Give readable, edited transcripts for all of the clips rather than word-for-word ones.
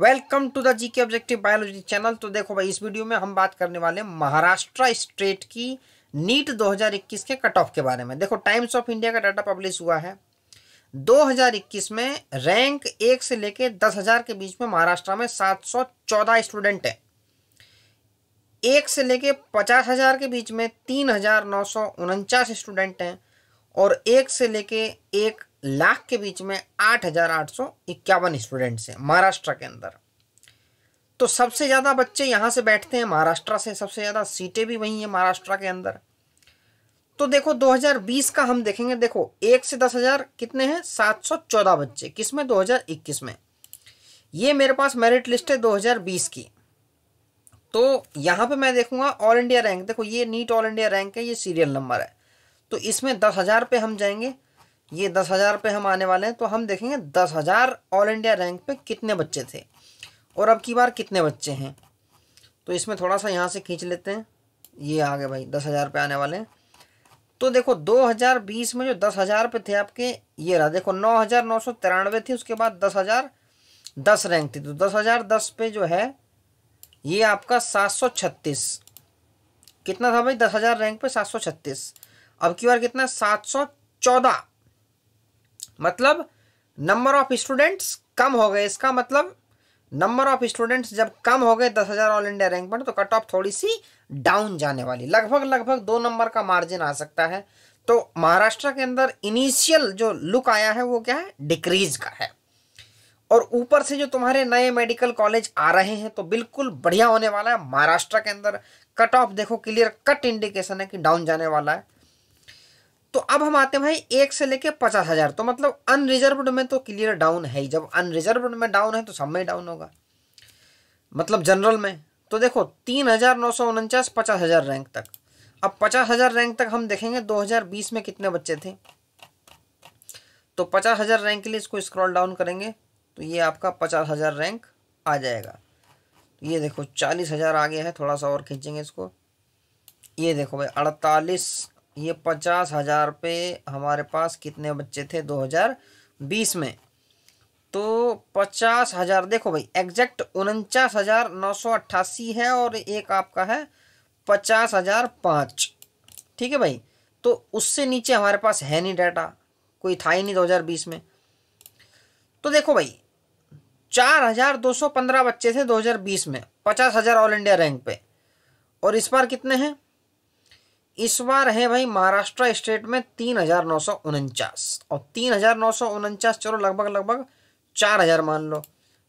Welcome to the GK objective biology channel. तो देखो भाई, इस वीडियो में हम बात करने वाले हैं महाराष्ट्र स्टेट की नीट 2021 के कट ऑफ के बारे में। देखो, टाइम्स ऑफ इंडिया का डाटा पब्लिश हुआ है 2021 में। रैंक 1 से लेके 10,000 के बीच में महाराष्ट्र में 714 स्टूडेंट है। 1 से लेके 50,000 के बीच में 3,949 स्टूडेंट हैं और 1 से लेके 1,00,000 के बीच में 8,851 स्टूडेंट्स हैं महाराष्ट्र के अंदर। तो सबसे ज़्यादा बच्चे यहाँ से बैठते हैं महाराष्ट्र से, सबसे ज़्यादा सीटें भी वही हैं महाराष्ट्र के अंदर। तो देखो 2020 का हम देखेंगे। देखो 1 से 10,000 कितने हैं? 714 बच्चे। किस में? 2021 में। ये मेरे पास मेरिट लिस्ट है 2020 की। तो यहाँ पे मैं देखूंगा ऑल इंडिया रैंक। देखो ये नीट ऑल इंडिया रैंक है, ये सीरियल नंबर है। तो इसमें 10,000 पे हम जाएंगे, ये 10,000 पे हम आने वाले हैं। तो हम देखेंगे 10,000 ऑल इंडिया रैंक पे कितने बच्चे थे और अब की बार कितने बच्चे हैं। तो इसमें थोड़ा सा यहाँ से खींच लेते हैं, ये आ गए भाई 10,000 पे आने वाले हैं। तो देखो 2020 में जो 10,000 पे थे आपके, ये रहा। देखो 9,993 थी, उसके बाद 10,010 रैंक थी। तो 10,010 पे जो है ये आपका 736 कितना था भाई? 10,000 रैंक पे 736। अब की बार कितना? 714। मतलब नंबर ऑफ स्टूडेंट्स कम हो गए। इसका मतलब नंबर ऑफ स्टूडेंट्स जब कम हो गए 10,000 ऑल इंडिया रैंक पर, तो कट ऑफ थोड़ी सी डाउन जाने वाली, लगभग 2 नंबर का मार्जिन आ सकता है। तो महाराष्ट्र के अंदर इनिशियल जो लुक आया है वो क्या है? डिक्रीज का है। और ऊपर से जो तुम्हारे नए मेडिकल कॉलेज आ रहे हैं तो बिल्कुल बढ़िया होने वाला है महाराष्ट्र के अंदर। कट ऑफ देखो क्लियर कट इंडिकेशन है कि डाउन जाने वाला है। तो अब हम आते हैं भाई 1 से लेके 50,000। तो मतलब अनरिजर्व्ड में तो क्लियर डाउन है ही। जब अनरिजर्व्ड में डाउन है तो सब में डाउन होगा, मतलब जनरल में। तो देखो 3,949 50,000 रैंक तक। अब 50,000 रैंक तक हम देखेंगे 2020 में कितने बच्चे थे। तो 50,000 रैंक के लिए इसको स्क्रॉल डाउन करेंगे तो ये आपका 50,000 रैंक आ जाएगा। ये देखो 40,000 आ गया है, थोड़ा सा और खींचेंगे इसको। ये देखो भाई 48। ये 50,000 पे हमारे पास कितने बच्चे थे 2020 में? तो 50,000 देखो भाई एग्जैक्ट 49,988 है और एक आपका है 50,005। ठीक है भाई। तो उससे नीचे हमारे पास है नहीं डाटा, कोई था ही नहीं 2020 में। तो देखो भाई 4,215 बच्चे थे 2020 में 50,000 ऑल इंडिया रैंक पे। और इस बार कितने हैं? इस बार है भाई महाराष्ट्र स्टेट में 3,949। और 3,949 चलो लगभग 4,000 मान लो।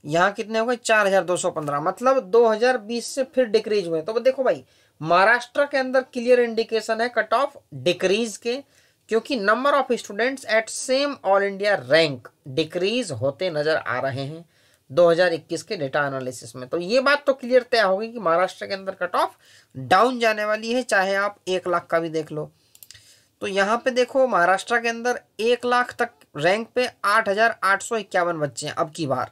यहाँ कितने हो गए? 4,215। मतलब 2020 से फिर डिक्रीज हुए। तो देखो भाई महाराष्ट्र के अंदर क्लियर इंडिकेशन है कट ऑफ डिक्रीज के, क्योंकि number of students at same all India rank decrease होते नजर आ रहे हैं 2021 के डेटा एनालिसिस में। तो ये बात तो क्लियर तय होगी कि महाराष्ट्र के अंदर कट ऑफ डाउन जाने वाली है, चाहे आप 1,00,000 का भी देख लो। तो यहाँ पे देखो महाराष्ट्र के अंदर 1,00,000 तक रैंक पे 8,851 बच्चे हैं। अब की बार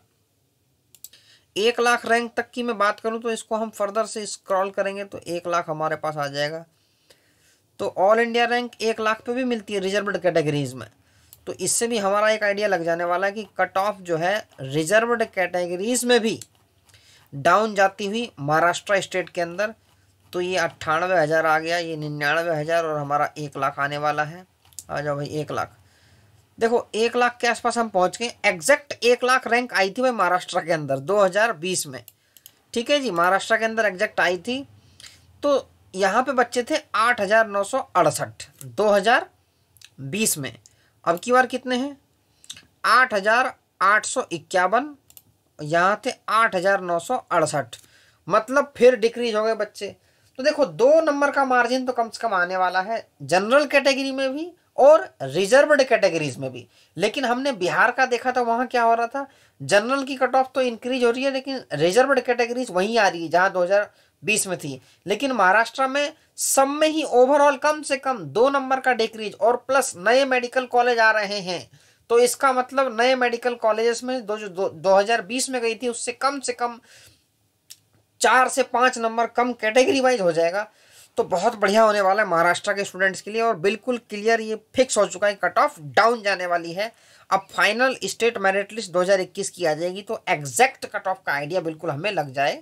1,00,000 रैंक तक की मैं बात करूं तो इसको हम फर्दर से स्क्रॉल करेंगे तो 1,00,000 हमारे पास आ जाएगा। तो ऑल इंडिया रैंक 1,00,000 पे भी मिलती है रिजर्व्ड कैटेगरीज में। तो इससे भी हमारा एक आइडिया लग जाने वाला है कि कट ऑफ जो है रिजर्व्ड कैटेगरीज में भी डाउन जाती हुई महाराष्ट्र स्टेट के अंदर। तो ये 98,000 आ गया, ये 99,000 और हमारा 1,00,000 आने वाला है। आ जाओ भाई 1,00,000। देखो 1,00,000 के आसपास हम पहुंच गए। एग्जैक्ट 1,00,000 रैंक आई थी भाई महाराष्ट्र के अंदर 2020 में। ठीक है जी, महाराष्ट्र के अंदर एग्जैक्ट आई थी। तो यहाँ पे बच्चे थे 8,968 2020 में। अब की बार कितने हैं? 8,851। यहाँ थे 8,968। मतलब फिर डिक्रीज हो गए बच्चे। तो देखो 2 नंबर का मार्जिन तो कम से कम आने वाला है जनरल कैटेगरी में भी और रिजर्व्ड कैटेगरीज में भी। लेकिन हमने बिहार का देखा था, वहां क्या हो रहा था? जनरल की कट ऑफ तो इंक्रीज हो रही है लेकिन रिजर्व्ड कैटेगरीज वहीं आ रही है जहां 2020 में थी। लेकिन महाराष्ट्र में सब में ही ओवरऑल कम से कम 2 नंबर का डिक्रीज और प्लस नए मेडिकल कॉलेज आ रहे हैं। तो इसका मतलब नए मेडिकल कॉलेजेस में जो 2020 में गई थी उससे कम 4 से 5 नंबर कम कैटेगरी वाइज हो जाएगा। तो बहुत बढ़िया होने वाला है महाराष्ट्र के स्टूडेंट्स के लिए, और बिल्कुल क्लियर ये फिक्स हो चुका है कट ऑफ डाउन जाने वाली है। अब फाइनल स्टेट मेरिट लिस्ट 2021 की आ जाएगी तो एग्जैक्ट कट ऑफ का आइडिया बिल्कुल हमें लग जाएगा।